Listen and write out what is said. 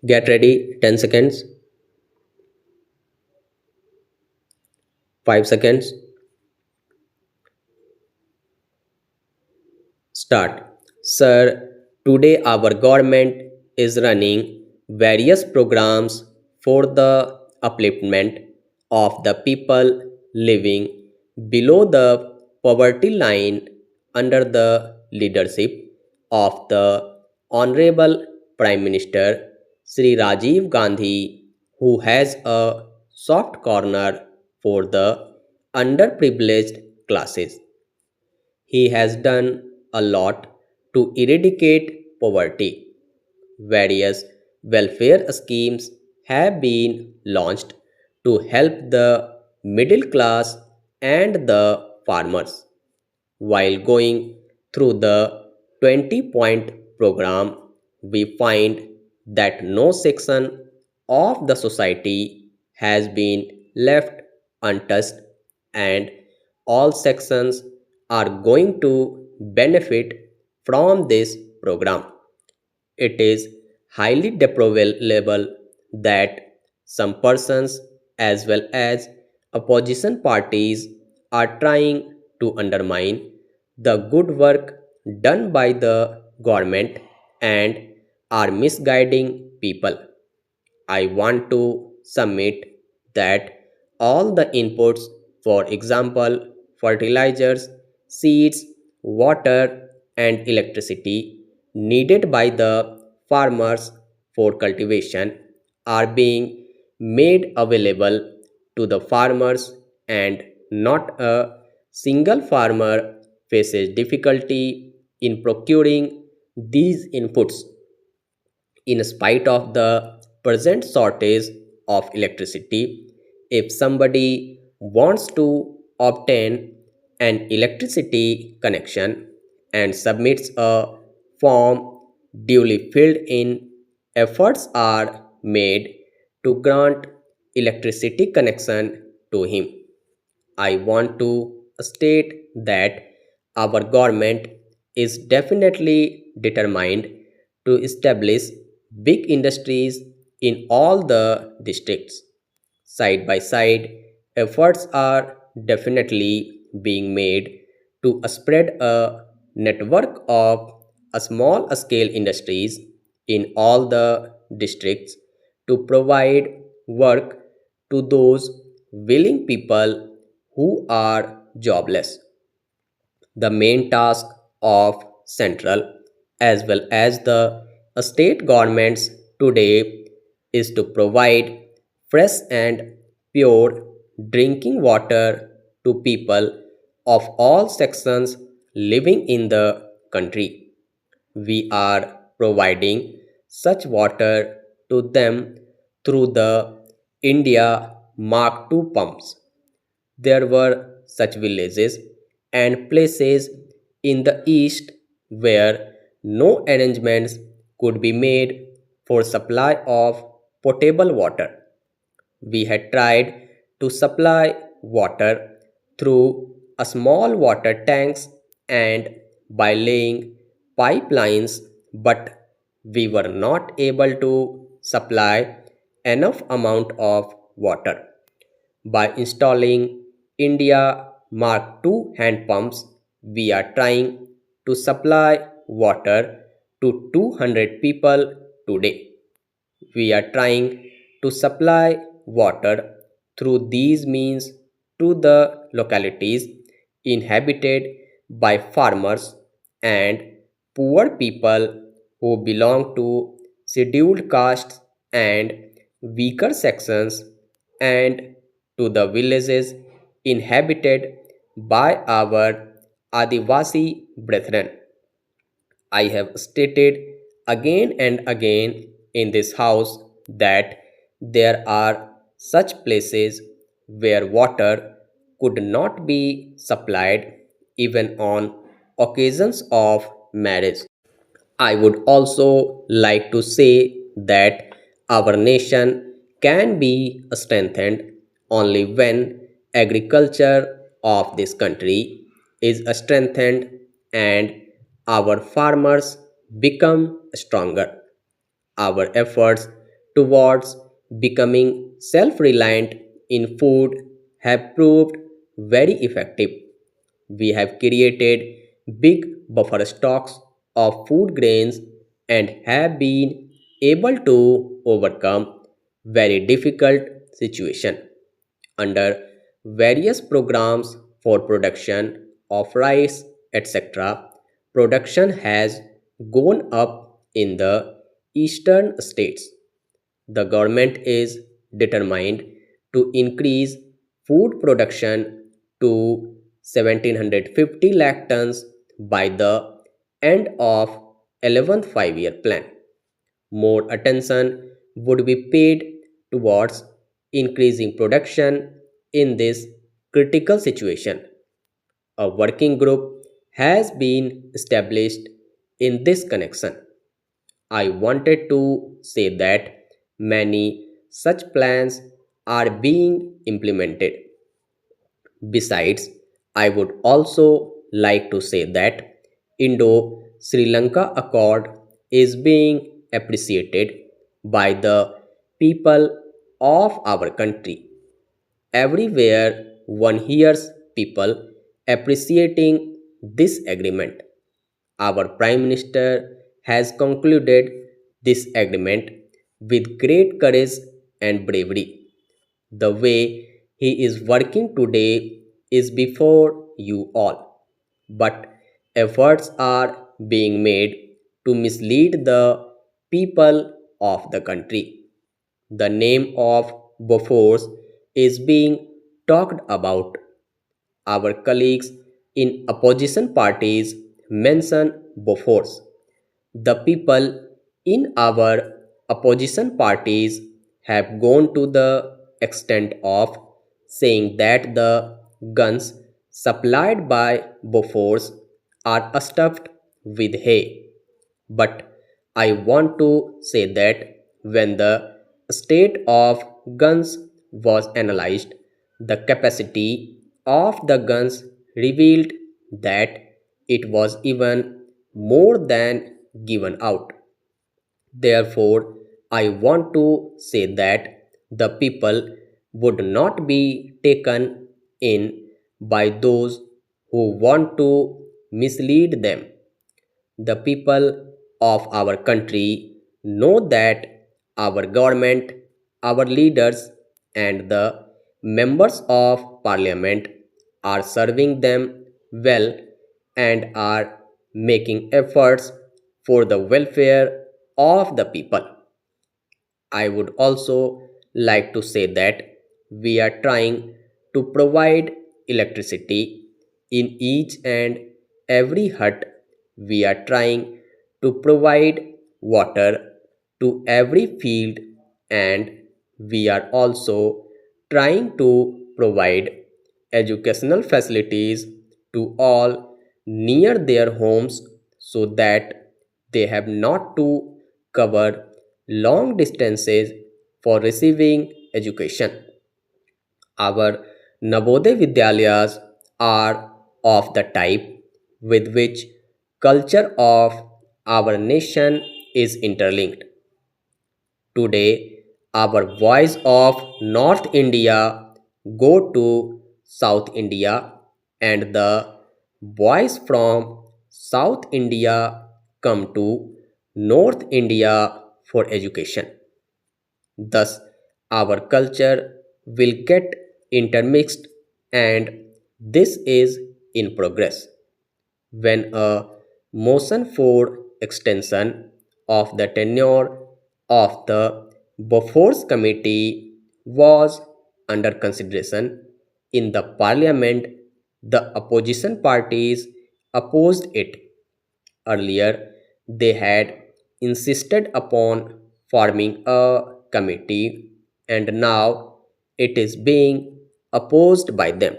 Get ready, 10 seconds, 5 seconds, start. Sir, today our government is running various programs for the upliftment of the people living below the poverty line under the leadership of the Honorable Prime Minister Sri Rajiv Gandhi, who has a soft corner for the underprivileged classes. He has done a lot to eradicate poverty. Various welfare schemes have been launched to help the middle class and the farmers. While going through the 20-point program, we find that no section of the society has been left untouched, and all sections are going to benefit from this program. It is highly deplorable that some persons as well as opposition parties are trying to undermine the good work done by the government and are misguiding people. I want to submit that all the inputs, for example, fertilizers, seeds, water, and electricity needed by the farmers for cultivation are being made available to the farmers, and not a single farmer faces difficulty in procuring these inputs in spite of the present shortage of electricity. If somebody wants to obtain an electricity connection and submits a form duly filled in, efforts are made to grant electricity connection to him. I want to state that our government is definitely determined to establish big industries in all the districts. Side by side, efforts are definitely being made to spread a network of a small scale industries in all the districts to provide work to those willing people who are jobless. The main task of central as well as the state governments today is to provide fresh and pure drinking water to people of all sections living in the country. We are providing such water to them through the India Mark II pumps. There were such villages and places in the east where no arrangements could be made for supply of potable water. We had tried to supply water through a small water tanks and by laying pipelines, but we were not able to supply enough amount of water. By installing India Mark II hand pumps, we are trying to supply water to 200 people today. We are trying to supply water through these means to the localities inhabited by farmers and poor people who belong to scheduled castes and weaker sections, and to the villages inhabited by our Adivasi brethren. I have stated again and again in this house that there are such places where water could not be supplied even on occasions of marriage. I would also like to say that our nation can be strengthened only when agriculture of this country is strengthened and our farmers become stronger. Our efforts towards becoming self reliant in food have proved very effective. We have created big buffer stocks of food grains and have been able to overcome very difficult situation under various programs for production of rice, etc. Production has gone up in the eastern states. The government is determined to increase food production to 1750 lakh tons by the end of 11th 5-year plan. More attention would be paid towards increasing production in this critical situation. A working group has been established in this connection. I wanted to say that many such plans are being implemented. Besides, I would also like to say that Indo Sri Lanka Accord is being appreciated by the people of our country. Everywhere one hears people appreciating this agreement. Our Prime Minister has concluded this agreement with great courage and bravery. The way he is working today is before you all, but efforts are being made to mislead the people of the country. The name of Bofors is being talked about. Our colleagues in opposition parties mention Bofors. The people in our opposition parties have gone to the extent of saying that the guns supplied by Bofors are stuffed with hay. But I want to say that when the state of guns was analyzed, the capacity of the guns revealed that it was even more than given out. Therefore, I want to say that the people would not be taken in by those who want to mislead them. The people of our country know that our government, our leaders, and the members of parliament are serving them well and are making efforts for the welfare of the people. I would also like to say that we are trying to provide electricity in each and every hut. We are trying to provide water to every field, and we are also trying to provide educational facilities to all near their homes so that they have not to cover long distances for receiving education. Our Navodaya Vidyalayas are of the type with which culture of our nation is interlinked. Today, our voice of North India go to South India and the voice from South India come to North India for education. Thus, our culture will get intermixed, and this is in progress. When a motion for extension of the tenure of the Bofors Committee was under consideration in the parliament, the opposition parties opposed it. Earlier, they had insisted upon forming a committee, and now it is being opposed by them.